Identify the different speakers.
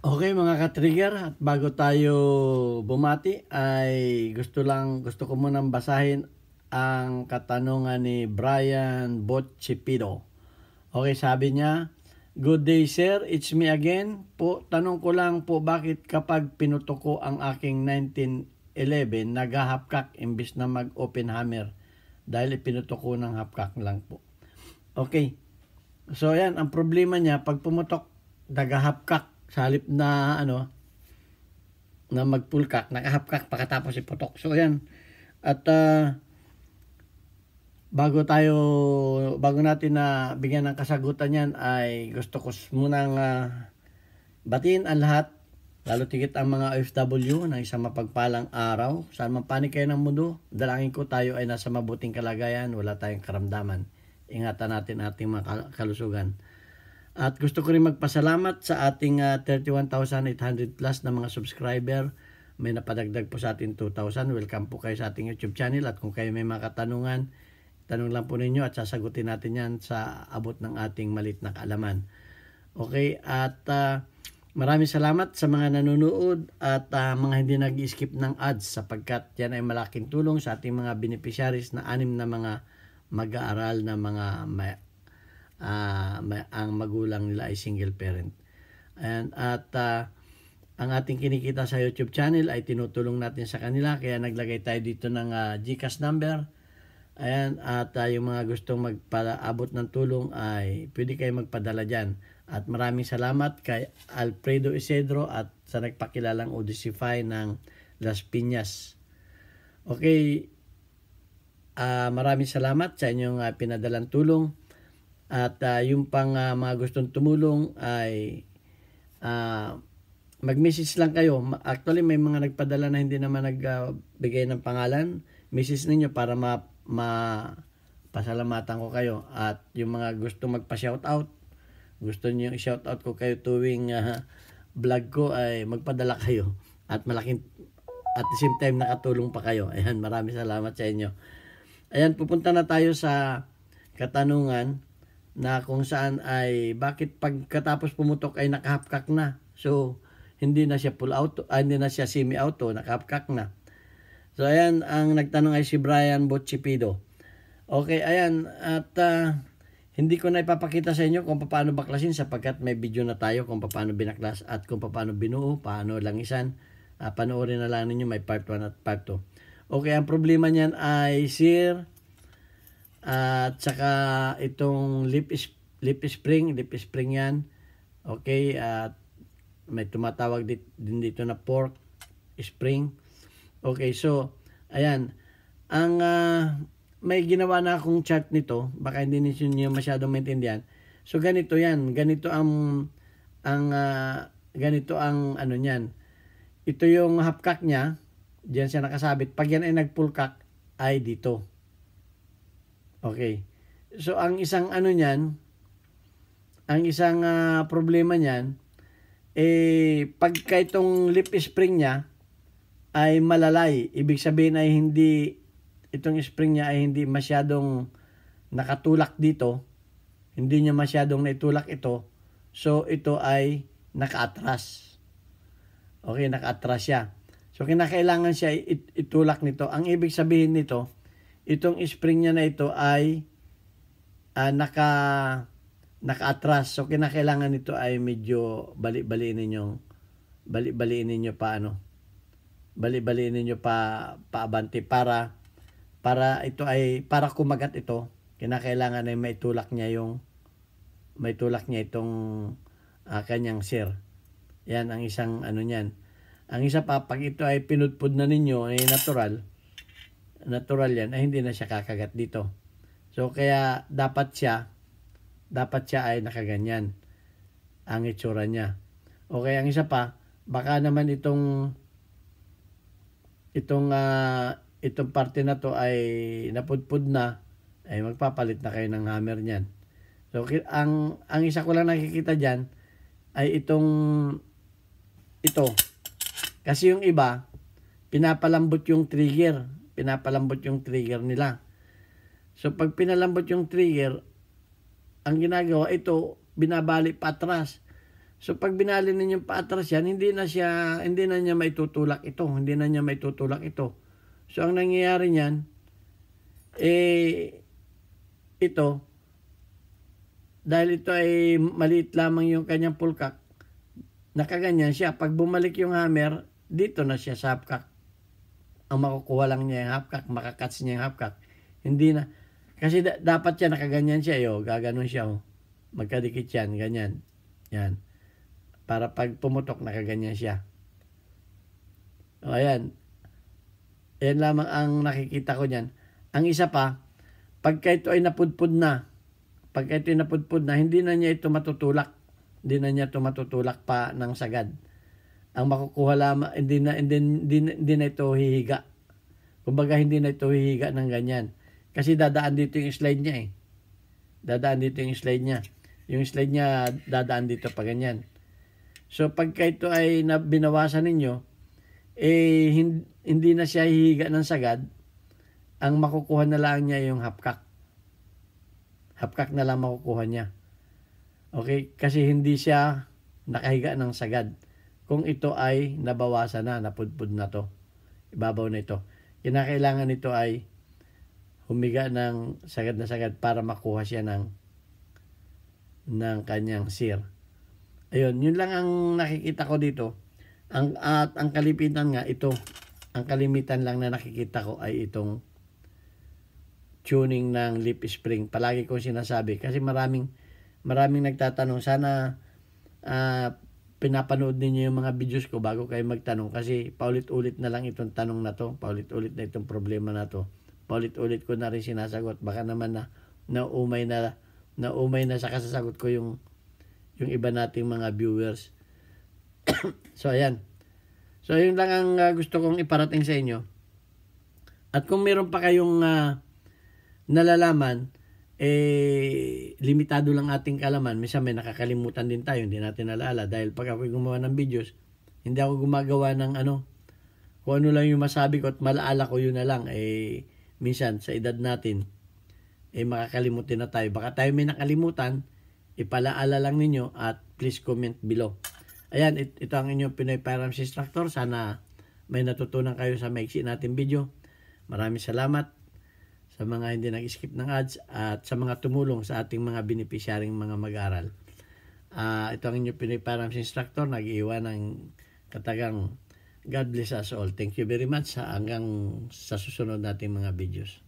Speaker 1: Okay mga ka-trigger, at bago tayo bumati ay gusto ko munang basahin ang katanungan ni Brian Botchipido. Okay, sabi niya, "Good day sir, it's me again. Po, tanong ko lang po bakit kapag pinuto ko ang aking 1911 nag-hapkak imbis na mag-open hammer dahil ipinuto ko ng hapkak lang po." Okay, so yan, ang problema niya pag pumutok, nag-hapkak sa halip na na magpulkak, nakahapkak pagkatapos iputok. So yan. At bago natin na bigyan ng kasagutan yan ay gusto ko munang batiin ang lahat, lalo tigit ang mga OFW na isang mapagpalang araw. Saan man panig kayo ng mundo, dalangin ko tayo ay nasa mabuting kalagayan, wala tayong karamdaman. Ingatan natin ating mga kalusugan. At gusto ko rin magpasalamat sa ating 31,800 plus na mga subscriber. May napadagdag po sa ating 2,000. Welcome po kayo sa ating YouTube channel. At kung kayo may mga katanungan, tanong lang po ninyo at sasagutin natin yan sa abot ng ating malit na kaalaman. Okay, at maraming salamat sa mga nanonood at mga hindi nag-skip ng ads, sapagkat yan ay malaking tulong sa ating mga beneficiaries na 6 na mga mag-aaral na mga ang magulang nila ay single parent. At ang ating kinikita sa YouTube channel ay tinutulong natin sa kanila, kaya naglagay tayo dito ng GCash number. Ayan, at yung mga gustong magpaabot ng tulong ay pwede kayo magpadala dyan. At maraming salamat kay Alfredo Isidro at sa nagpakilalang Odysify ng Las Piñas. Okay, maraming salamat sa inyong pinadalang tulong. At yung pang mga gustong tumulong ay mag-message lang kayo. Actually, may mga nagpadala na hindi naman nagbigay ng pangalan. Message ninyo para pasalamatan ko kayo. At yung mga gustong magpa-shoutout, gusto niyo i-shoutout ko kayo tuwing vlog ko, ay magpadala kayo. At at the same time nakatulong pa kayo. Ayan, maraming salamat sa inyo. Ayan, pupunta na tayo sa katanungan na kung saan ay bakit pagkatapos pumutok ay nakahapkak na. So, hindi na siya full auto, hindi na siya semi-auto, nakahapkak na. So, ayan, ang nagtanong ay si Brian Botchipido. Okay, ayan, at hindi ko na ipapakita sa inyo kung paano baklasin, sapagkat may video na tayo kung paano binaklas at kung paano binuo, paano langisan. Panoorin na lang ninyo, may part 1 at part 2. Okay, ang problema niyan ay sir, at saka itong lip spring yan. Okay, at may tumatawag din dito na fork spring. Okay, so ayan, ang may ginawa na akong chart nito, baka hindi niyo masyadong maintindihan. So ganito yan, ganito ang ano niyan. Ito yung hapkak niya, diyan siya nakasabit. Pag yan ay nagpulkak ay dito. Okay. So ang isang problema niyan pagka itong lip spring niya ay malalay, ibig sabihin ay itong spring niya ay hindi masyadong nakatulak dito, hindi niya masyadong naitulak ito. So ito ay nakaatras. Okay, nakaatras siya. So kinakailangan siya itulak nito. Ang ibig sabihin nito, itong spring niya na ito ay naka-atras. So kinakailangan nito ay medyo bali-baliin ninyo paabante para ito ay para kumagat ito. Kinakailangan ay may tulak niya itong kanyang sir. Yan ang isang niyan. Ang isa pa, pag ito ay pinudpud na ninyo ay natural yan, ay hindi na siya kakagat dito. So kaya dapat siya ay nakaganyan ang itsura niya. Okay, ang isa pa, baka naman itong parte na to ay napudpud na, ay magpapalit na kayo ng hammer niyan. So ang isa ko lang nakikita diyan ay ito. Kasi yung iba, pinapalambot yung trigger nila. So pag pinalambot yung trigger, ang ginagawa ito, binabalik pa atras. So pag binali ninyo paatras yan, hindi na niya maitutulak ito. Hindi na niya maitutulak ito. So ang nangyayari niyan, ito, dahil ito ay maliit lamang yung kanyang pulkak, nakaganyan siya. Pag bumalik yung hammer, dito na siya sa hapkak. Ang makukuha lang niya yung hapkak, makakats niya yung hapkak. Hindi na. Kasi dapat siya nakaganyan siya. Gaganon siya. Magkadikit yan, ganyan. Yan. Para pag pumutok, nakaganyan siya. Ayan. Ayan lamang ang nakikita ko niyan. Ang isa pa, pagka ito ay napudpud na, hindi na niya ito matutulak. Hindi na niya ito matutulak pa ng sagad. Ang makukuha lamang, hindi na ito hihiga. Kumbaga, hindi na ito hihiga ng ganyan. Kasi dadaan dito yung slide niya Dadaan dito yung slide niya. Yung slide niya, dadaan dito pa ganyan. So, pagka ito ay binawasan ninyo, hindi na siya hihiga ng sagad. Ang makukuha na lang niya yung hapkak. Hapkak na lang makukuha niya. Okay? Kasi hindi siya nakahiga ng sagad. Kung ito ay nabawasan na, napudpud na to. Ibabaw na ito. Kinakailangan nito ay humiga ng sagad na sagad para makuha siya ng kanyang sear. Ayun, yun lang ang nakikita ko dito. At ang kalimitan nga ito, ang kalimitan lang na nakikita ko ay itong tuning ng leaf spring. Palagi ko sinasabi kasi maraming nagtatanong. Sana pinapanood ninyo yung mga videos ko bago kayo magtanong kasi paulit-ulit na lang itong tanong na to, paulit-ulit na itong problema na to. Paulit-ulit ko na rin sinasagot. Baka naman naumay na sa kasasagot ko yung iba nating mga viewers. So, ayan. So, yun lang ang gusto kong iparating sa inyo. At kung meron pa kayong nalalaman, limitado lang ating kalaman. Minsan may nakakalimutan din tayo, hindi natin nalala. Dahil pag ako gumawa ng videos, hindi ako gumagawa ng kung ano lang yung masabi ko at malaala ko, yun na lang. Minsan sa edad natin, makakalimutin na tayo. Baka tayo may nakalimutan, ipalaala lang ninyo at please comment below. Ayan, ito ang inyong Pinoy Firearms Instructor. Sana may natutunan kayo sa maiksi natin video. Maraming salamat sa mga hindi nag-skip ng ads at sa mga tumulong sa ating mga beneficiaryong mga mag-aral. Ito ang inyong Pinoy Firearms Instructor. Nag-iwan ng katagang God bless us all. Thank you very much hanggang sa susunod nating mga videos.